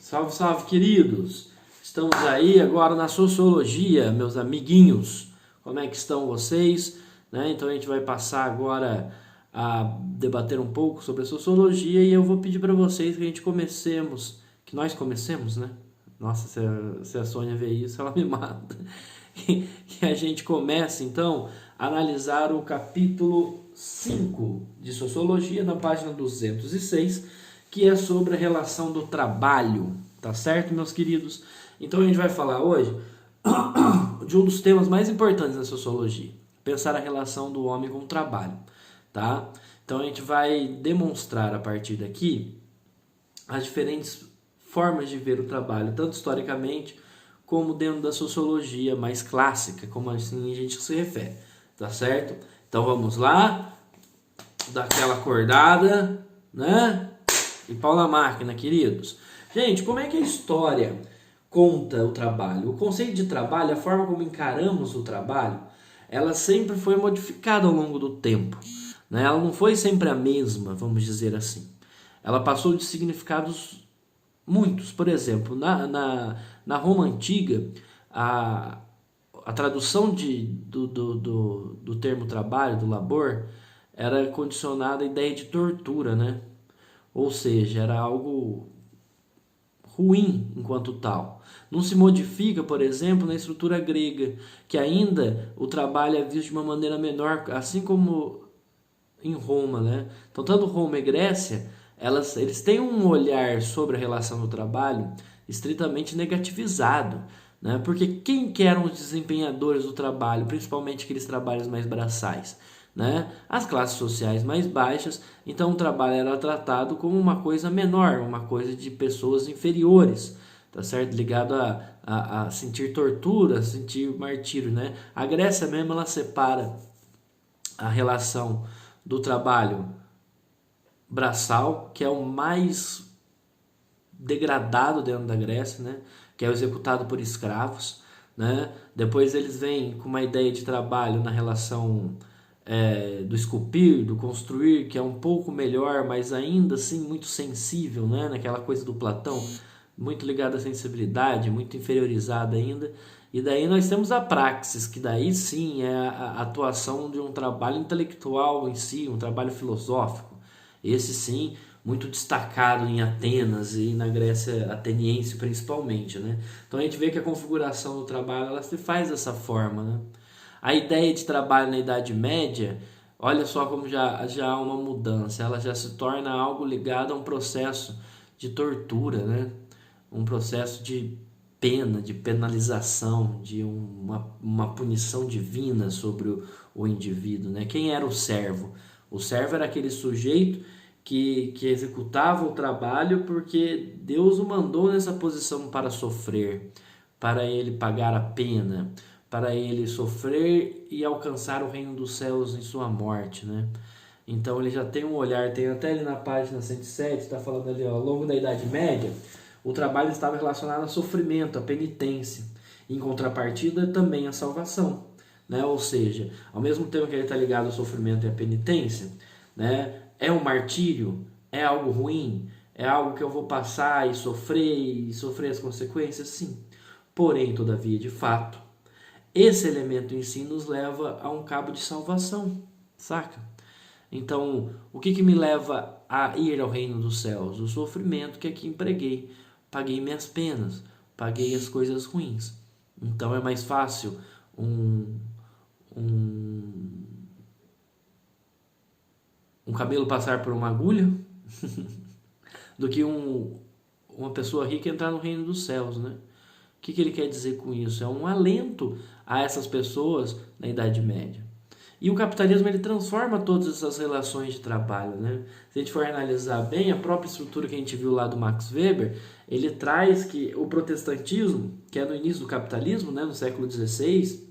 Salve, salve, queridos! Estamos aí agora na sociologia, meus amiguinhos. Como é que estão vocês? Então a gente vai passar agora a debater um pouco sobre a sociologia e eu vou pedir para vocês que a gente que nós comecemos, né? Nossa, se a Sônia ver isso, ela me mata. Que a gente comece, então, a analisar o capítulo 5 de Sociologia, na página 206, que é sobre a relação do trabalho, tá certo, meus queridos? Então a gente vai falar hoje de um dos temas mais importantes da sociologia, pensar a relação do homem com o trabalho, tá? Então a gente vai demonstrar a partir daqui as diferentes formas de ver o trabalho, tanto historicamente como dentro da sociologia mais clássica, como assim a gente se refere, tá certo? Então vamos lá, daquela acordada, né? E pau na máquina, queridos. Gente, como é que a história conta o trabalho? O conceito de trabalho, a forma como encaramos o trabalho, ela sempre foi modificada ao longo do tempo, né? Ela não foi sempre a mesma, vamos dizer assim. Ela passou de significados muitos. Por exemplo, na Roma Antiga, a tradução do termo trabalho, do labor, era condicionada à ideia de tortura, né? Ou seja, era algo ruim enquanto tal. Não se modifica, por exemplo, na estrutura grega, que ainda o trabalho é visto de uma maneira menor, assim como em Roma, né? Então, tanto Roma e Grécia, eles têm um olhar sobre a relação do trabalho estritamente negativizado, né? Porque quem que eram os desempenhadores do trabalho, principalmente aqueles trabalhos mais braçais, né? As classes sociais mais baixas. Então o trabalho era tratado como uma coisa menor, uma coisa de pessoas inferiores, tá certo? Ligado a sentir tortura, a sentir martírio, né? A Grécia mesmo, ela separa a relação do trabalho braçal, que é o mais degradado dentro da Grécia, né? Que é o executado por escravos, né? Depois eles vêm com uma ideia de trabalho na relação do esculpir, do construir, que é um pouco melhor, mas ainda assim muito sensível, né? Naquela coisa do Platão, muito ligada à sensibilidade, muito interiorizada ainda. E daí nós temos a praxis, que daí sim é a atuação de um trabalho intelectual em si, um trabalho filosófico. Esse sim, muito destacado em Atenas e na Grécia ateniense principalmente, né? Então a gente vê que a configuração do trabalho ela se faz dessa forma, né? A ideia de trabalho na Idade Média, olha só como já há uma mudança, ela já se torna algo ligado a um processo de tortura, né? Um processo de pena, de penalização, de uma punição divina sobre o indivíduo, né? Quem era o servo? O servo era aquele sujeito que executava o trabalho porque Deus o mandou nessa posição para sofrer, para ele pagar a pena, para ele sofrer e alcançar o reino dos céus em sua morte, né? Então ele já tem um olhar, tem até ali na página 107, está falando ali, ó, ao longo da Idade Média, o trabalho estava relacionado a sofrimento, a penitência, em contrapartida também a salvação, né? Ou seja, ao mesmo tempo que ele está ligado ao sofrimento e à penitência, né? É um martírio, é algo ruim, é algo que eu vou passar e sofrer as consequências, sim. Porém, todavia, de fato, esse elemento em si nos leva a um cabo de salvação, saca? Então, o que me leva a ir ao reino dos céus? O sofrimento que aqui empreguei. Paguei minhas penas, paguei as coisas ruins. Então é mais fácil um camelo passar por uma agulha do que uma pessoa rica entrar no reino dos céus, né? O que ele quer dizer com isso? É um alento a essas pessoas na Idade Média. E o capitalismo ele transforma todas essas relações de trabalho, né? Se a gente for analisar bem, a própria estrutura que a gente viu lá do Max Weber, ele traz que o protestantismo, que é no início do capitalismo, né, no século XVI,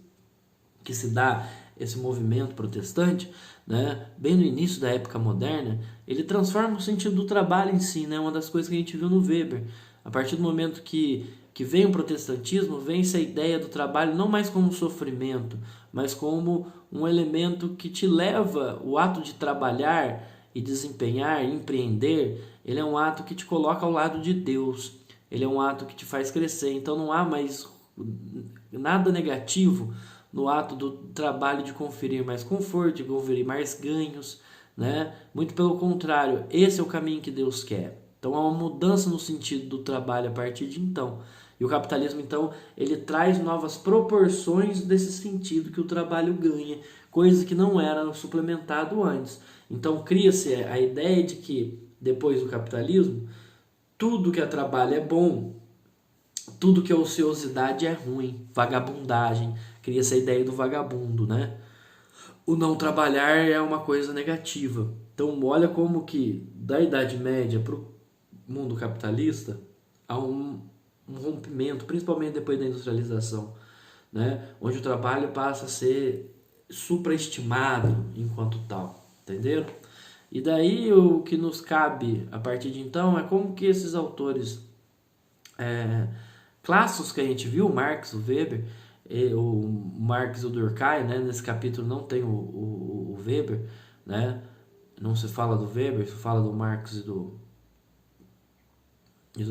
que se dá esse movimento protestante, né, bem no início da época moderna, ele transforma o sentido do trabalho em si, né, uma das coisas que a gente viu no Weber. A partir do momento que vem o protestantismo, vem essa ideia do trabalho não mais como sofrimento, mas como um elemento que te leva, o ato de trabalhar e desempenhar, empreender, ele é um ato que te coloca ao lado de Deus. ele é um ato que te faz crescer. Então não há mais nada negativo no ato do trabalho de conferir mais conforto, de conferir mais ganhos, né? Muito pelo contrário, esse é o caminho que Deus quer. Então há uma mudança no sentido do trabalho a partir de então. E o capitalismo, então, ele traz novas proporções desse sentido que o trabalho ganha, coisa que não era suplementado antes. Então cria-se a ideia de que, depois do capitalismo, tudo que é trabalho é bom, tudo que é ociosidade é ruim, vagabundagem, cria-se a ideia do vagabundo, né? O não trabalhar é uma coisa negativa. Então olha como que da Idade Média para o mundo capitalista há um rompimento, principalmente depois da industrialização, né? Onde o trabalho passa a ser supraestimado enquanto tal, entenderam? E daí o que nos cabe a partir de então é como que esses autores clássicos que a gente viu, Marx, o Weber, o Marx e o Durkheim, né? Nesse capítulo não tem o Weber, né? Não se fala do Weber, se fala do Marx e do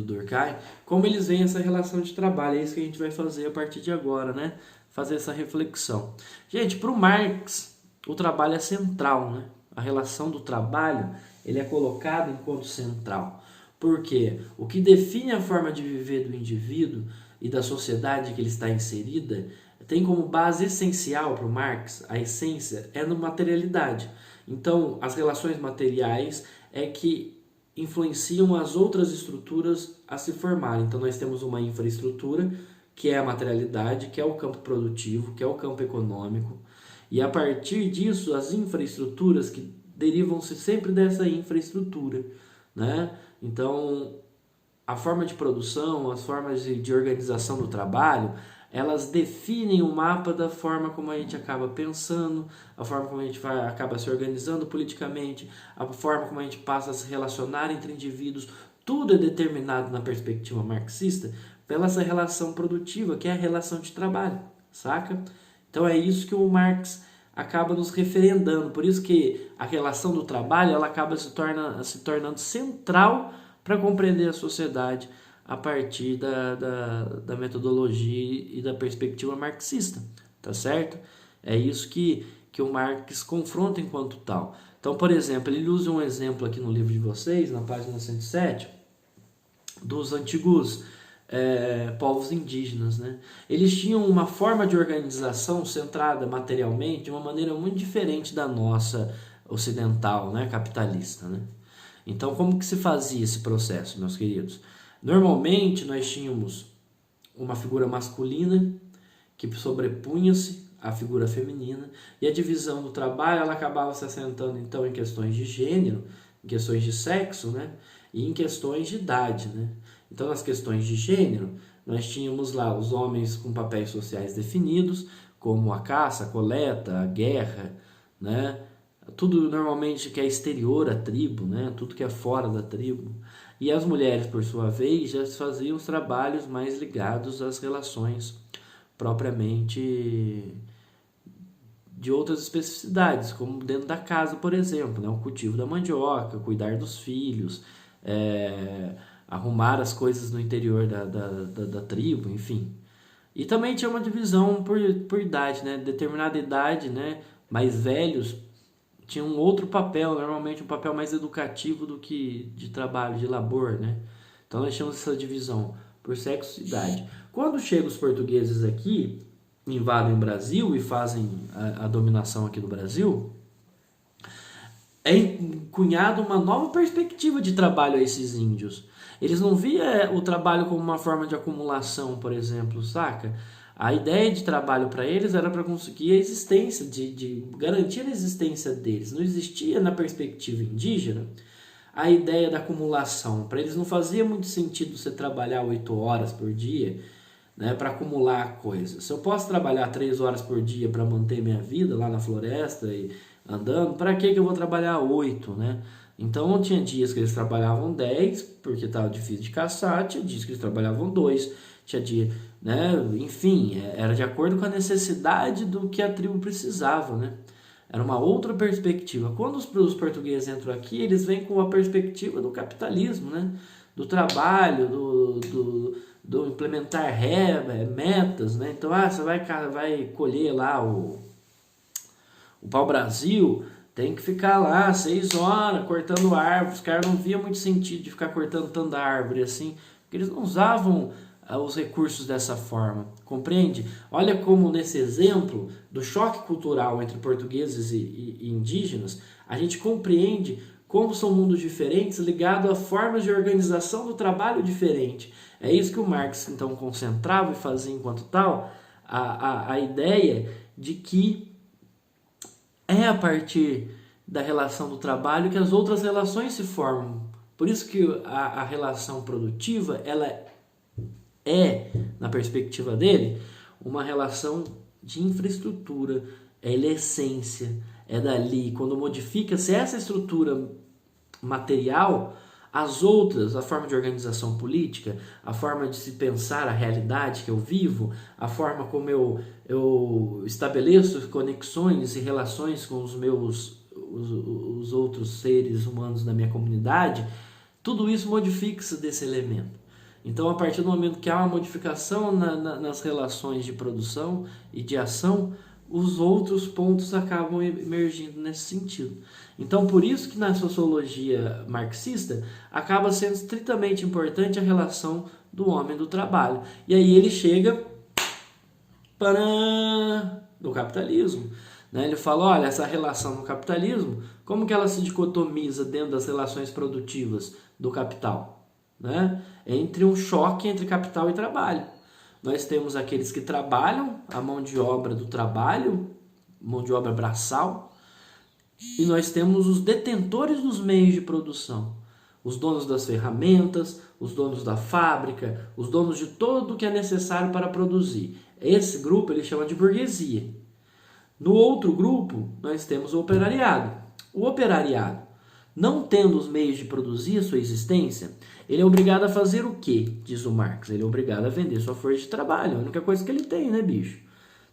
Durkheim, como eles veem essa relação de trabalho. É isso que a gente vai fazer a partir de agora, né? Fazer essa reflexão. Gente, para o Marx, o trabalho é central, né? A relação do trabalho, ele é colocado enquanto central. Porque o que define a forma de viver do indivíduo e da sociedade que ele está inserida tem como base essencial para o Marx, a essência é na materialidade. Então, as relações materiais é que influenciam as outras estruturas a se formarem. Então nós temos uma infraestrutura, que é a materialidade, que é o campo produtivo, que é o campo econômico, e a partir disso as infraestruturas que derivam-se sempre dessa infraestrutura, né? Então a forma de produção, as formas de organização do trabalho, elas definem o mapa da forma como a gente acaba pensando, a forma como a gente acaba se organizando politicamente, a forma como a gente passa a se relacionar entre indivíduos. Tudo é determinado na perspectiva marxista pela essa relação produtiva, que é a relação de trabalho, saca? Então é isso que o Marx acaba nos referendando. Por isso que a relação do trabalho ela acaba se tornando central para compreender a sociedade a partir da metodologia e da perspectiva marxista, tá certo? É isso que o Marx confronta enquanto tal. Então, por exemplo, ele usa um exemplo aqui no livro de vocês, na página 107, dos antigos povos indígenas, né? Eles tinham uma forma de organização centrada materialmente de uma maneira muito diferente da nossa ocidental, né? Capitalista, né? Então, como que se fazia esse processo, meus queridos? Normalmente, nós tínhamos uma figura masculina que sobrepunha-se à figura feminina, e a divisão do trabalho ela acabava se assentando, então, em questões de gênero, em questões de sexo, né? E em questões de idade, né? Então, nas questões de gênero, nós tínhamos lá os homens com papéis sociais definidos, como a caça, a coleta, a guerra, né? Tudo normalmente que é exterior à tribo, né? Tudo que é fora da tribo. E as mulheres, por sua vez, já faziam os trabalhos mais ligados às relações propriamente de outras especificidades, como dentro da casa, por exemplo, né? O cultivo da mandioca, cuidar dos filhos, arrumar as coisas no interior da tribo, enfim. E também tinha uma divisão por idade, né? Determinada idade, né? Mais velhos tinha um outro papel, normalmente um papel mais educativo do que de trabalho, de labor, né? Então nós tínhamos essa divisão por sexo e idade. Quando chegam os portugueses aqui, invadem o Brasil e fazem a dominação aqui do Brasil, é cunhado uma nova perspectiva de trabalho a esses índios. Eles não viam o trabalho como uma forma de acumulação, por exemplo, saca? A ideia de trabalho para eles era para conseguir a existência, de garantir a existência deles. Não existia na perspectiva indígena a ideia da acumulação. Para eles não fazia muito sentido você trabalhar 8 horas por dia, né, para acumular coisas. Se eu posso trabalhar 3 horas por dia para manter minha vida lá na floresta e andando, para que eu vou trabalhar 8, né? Então tinha dias que eles trabalhavam 10 porque estava difícil de caçar, tinha dias que eles trabalhavam 2, tinha dia, né? Enfim, era de acordo com a necessidade do que a tribo precisava, né? Era uma outra perspectiva. Quando os portugueses entram aqui, eles vêm com a perspectiva do capitalismo, né? do trabalho, do implementar metas, né? Então, você vai colher lá o pau-brasil, tem que ficar lá 6 horas cortando árvore. Os caras não viam muito sentido de ficar cortando tanta árvore assim, porque eles não usavam os recursos dessa forma, compreende? Olha como nesse exemplo do choque cultural entre portugueses e indígenas, a gente compreende como são mundos diferentes ligados a formas de organização do trabalho diferente. É isso que o Marx então concentrava e fazia enquanto tal, a ideia de que é a partir da relação do trabalho que as outras relações se formam. Por isso que a relação produtiva, ela é, na perspectiva dele, uma relação de infraestrutura, ela é essência, é dali. Quando modifica-se essa estrutura material, as outras, a forma de organização política, a forma de se pensar a realidade que eu vivo, a forma como eu estabeleço conexões e relações com os outros seres humanos da minha comunidade, tudo isso modifica-se desse elemento. Então, a partir do momento que há uma modificação nas relações de produção e de ação, os outros pontos acabam emergindo nesse sentido. Então, por isso que na sociologia marxista acaba sendo estritamente importante a relação do homem e do trabalho. E aí ele chega do capitalismo. Né? Ele fala, olha, essa relação no capitalismo, como que ela se dicotomiza dentro das relações produtivas do capital? Né? Entre um choque entre capital e trabalho. Nós temos aqueles que trabalham, a mão de obra do trabalho, mão de obra braçal, e nós temos os detentores dos meios de produção, os donos das ferramentas, os donos da fábrica, os donos de tudo que é necessário para produzir. Esse grupo ele chama de burguesia. No outro grupo, nós temos o operariado. O operariado, não tendo os meios de produzir a sua existência, ele é obrigado a fazer o quê? Diz o Marx. Ele é obrigado a vender sua força de trabalho. É a única coisa que ele tem, né, bicho?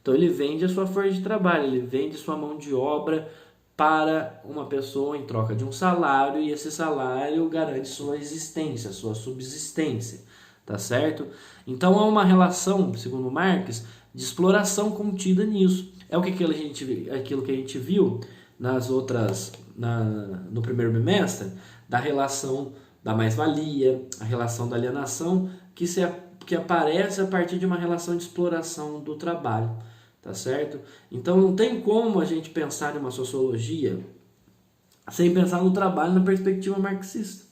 Então ele vende a sua força de trabalho, ele vende sua mão de obra para uma pessoa em troca de um salário, e esse salário garante sua existência, sua subsistência, tá certo? Então há uma relação, segundo Marx, de exploração contida nisso. É aquilo que a gente viu no primeiro bimestre, da relação da mais-valia, a relação da alienação, que aparece a partir de uma relação de exploração do trabalho, tá certo? Então não tem como a gente pensar em uma sociologia sem pensar no trabalho na perspectiva marxista.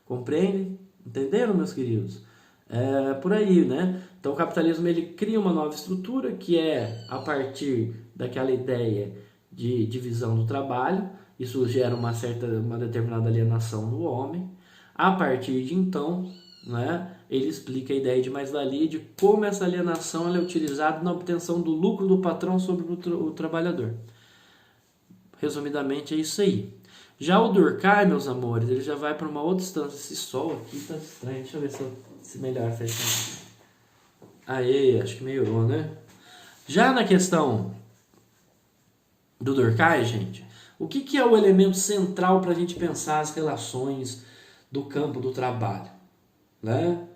Compreendem? Entenderam, meus queridos? É por aí, né? Então o capitalismo ele cria uma nova estrutura que é a partir daquela ideia de divisão do trabalho. Isso gera uma determinada alienação do homem. A partir de então, né, ele explica a ideia de mais-valia, de como essa alienação ela é utilizada na obtenção do lucro do patrão sobre o trabalhador. Resumidamente é isso aí. Já o Durkheim, meus amores, ele já vai para uma outra instância. Esse sol aqui tá estranho, deixa eu ver se melhor fechando. Aê, acho que melhorou, né? Já na questão do Durkheim, gente, o que é o elemento central para a gente pensar as relações do campo do trabalho? Né?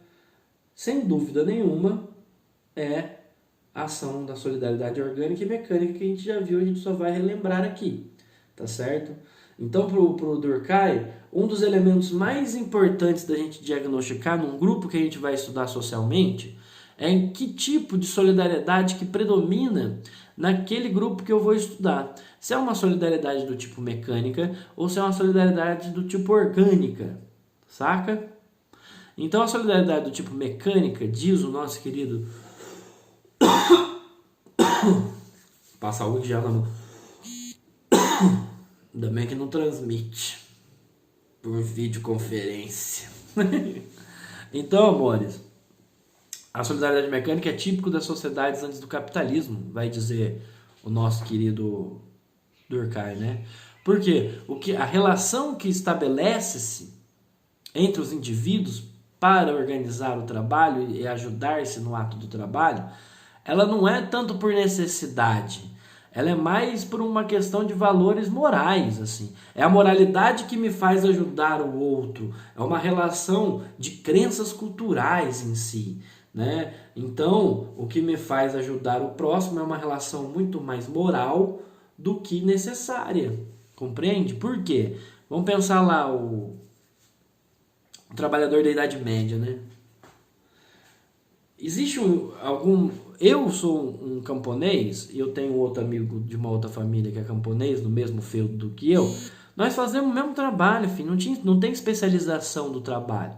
Sem dúvida nenhuma, é a ação da solidariedade orgânica e mecânica que a gente já viu, a gente só vai relembrar aqui, tá certo? Então, para o Durkheim, um dos elementos mais importantes da gente diagnosticar num grupo que a gente vai estudar socialmente é em que tipo de solidariedade que predomina naquele grupo que eu vou estudar. Se é uma solidariedade do tipo mecânica ou se é uma solidariedade do tipo orgânica, saca? Então a solidariedade do tipo mecânica, diz o nosso querido... Passa algo de gel na mão. Ainda bem que não transmite por videoconferência. Então, amores, a solidariedade mecânica é típico das sociedades antes do capitalismo, vai dizer o nosso querido Durkheim, né? Porque a relação que estabelece-se entre os indivíduos para organizar o trabalho e ajudar-se no ato do trabalho, ela não é tanto por necessidade, Ela é mais por uma questão de valores morais, assim. É a moralidade que me faz ajudar o outro. É uma relação de crenças culturais em si, né? Então, o que me faz ajudar o próximo é uma relação muito mais moral do que necessária. Compreende? Por quê? Vamos pensar lá o trabalhador da Idade Média, né? Existe algum... Eu sou um camponês, e eu tenho outro amigo de uma outra família que é camponês, no mesmo feudo do que eu. Nós fazemos o mesmo trabalho, filho. Não tem especialização do trabalho.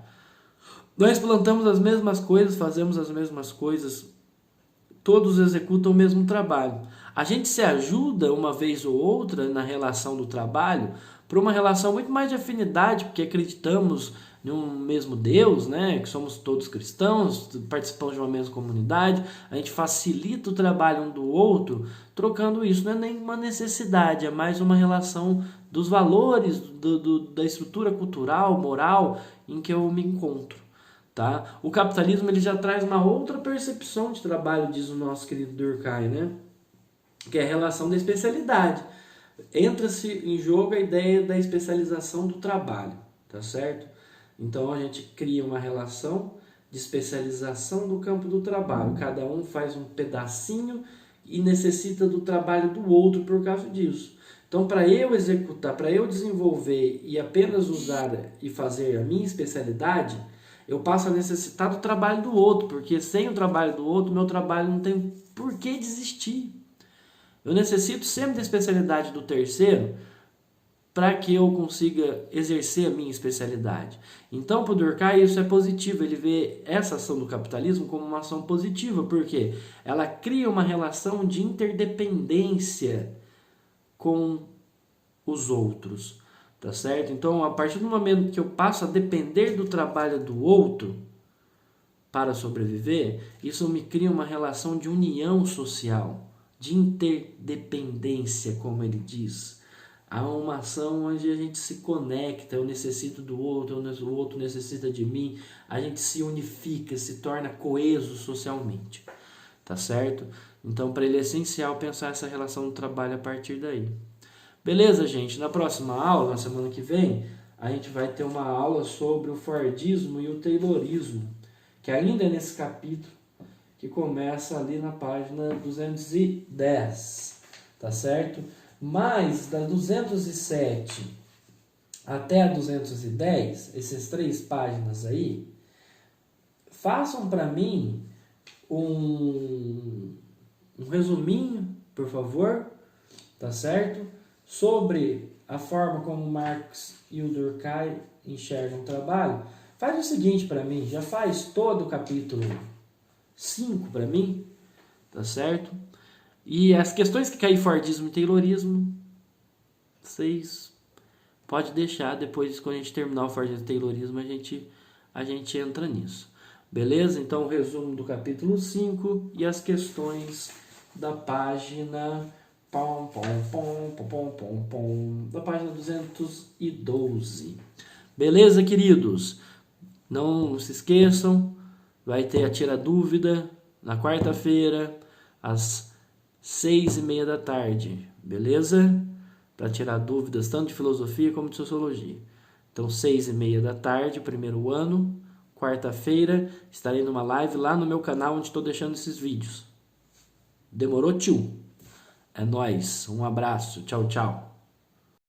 Nós plantamos as mesmas coisas, fazemos as mesmas coisas, todos executam o mesmo trabalho. A gente se ajuda uma vez ou outra na relação do trabalho por uma relação muito mais de afinidade, porque acreditamos em um mesmo Deus, né? Que somos todos cristãos, participamos de uma mesma comunidade, a gente facilita o trabalho um do outro, trocando isso. Não é nem uma necessidade, é mais uma relação dos valores, da estrutura cultural, moral em que eu me encontro. Tá? O capitalismo ele já traz uma outra percepção de trabalho, diz o nosso querido Durkheim, né? Que é a relação da especialidade. Entra-se em jogo a ideia da especialização do trabalho, tá certo? Então a gente cria uma relação de especialização do campo do trabalho. Cada um faz um pedacinho e necessita do trabalho do outro por causa disso. Então, para eu executar, para eu desenvolver e apenas usar e fazer a minha especialidade, eu passo a necessitar do trabalho do outro, porque sem o trabalho do outro, meu trabalho não tem por que desistir. Eu necessito sempre da especialidade do terceiro para que eu consiga exercer a minha especialidade. Então, para o Durkheim, isso é positivo. Ele vê essa ação do capitalismo como uma ação positiva, porque ela cria uma relação de interdependência com os outros. Tá certo? Então, a partir do momento que eu passo a depender do trabalho do outro para sobreviver, isso me cria uma relação de união social, de interdependência, como ele diz. Há uma ação onde a gente se conecta, eu necessito do outro, o outro necessita de mim, a gente se unifica, se torna coeso socialmente. Tá certo? Então, para ele é essencial pensar essa relação do trabalho a partir daí. Beleza, gente? Na próxima aula, na semana que vem, a gente vai ter uma aula sobre o Fordismo e o Taylorismo, que ainda é nesse capítulo, que começa ali na página 210, tá certo? Mas, da 207 até a 210, essas 3 páginas aí, façam para mim um resuminho, por favor, tá certo? Sobre a forma como Marx e o Durkheim enxergam o trabalho. Faz o seguinte para mim, já faz todo o capítulo 5 para mim, tá certo? E as questões que caem Fordismo e Taylorismo, vocês pode deixar, depois quando a gente terminar o Fordismo e Taylorismo, a gente entra nisso. Beleza? Então, o resumo do capítulo 5 e as questões da página... da página 212. Beleza, queridos? Não se esqueçam, vai ter a Tira Dúvida na quarta-feira, às 6:30 da tarde. Beleza? Para tirar dúvidas tanto de filosofia como de sociologia. Então, 6:30 da tarde, primeiro ano, quarta-feira, estarei numa live lá no meu canal onde estou deixando esses vídeos. Demorou, tio? É nóis, um abraço, tchau, tchau.